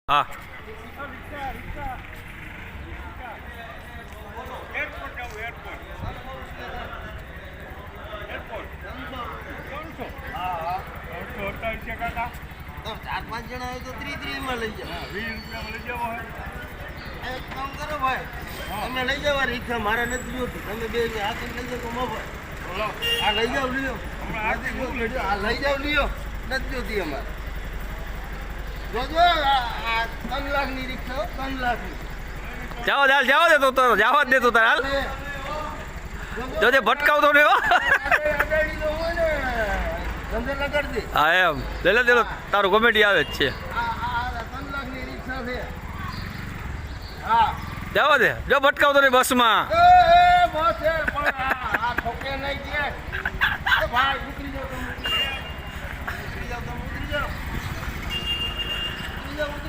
હા ચાર પાંચ જણા હોય તો 30 માં લઈ જાવ. 20 રૂપિયામાં લઈ જવો હોય. એક કામ કરો ભાઈ, તમે લઈ જાવ. રિક્ષા મારે નથી જોતી. તમે બે હાથી લઈ જાવ તો મફત. બોલો આ લઈ જાવ લ્યો. હમણાં હાથી હું લઈ આ લઈ જાવ લ્યો. નથી જોતી અમારે. જોજો આ 3 લાખની રિક્ષા 3 લાખની. જાઓ હાલ જાઓ દે તો જાવા જ દે તો તાર હાલ જોજે ભટકાવતો નહીં હો. અડાડી લો હોય ને ધંધે લગાડી દે. હા એમ લે તારું કોમેડી આવે જ છે. આ 3 લાખની રિક્ષા છે. હા જાવા દે જો ભટકાવતો નહીં બસમાં. એ બસ છે પણ આ ઠોકે નહીં કે ભાઈ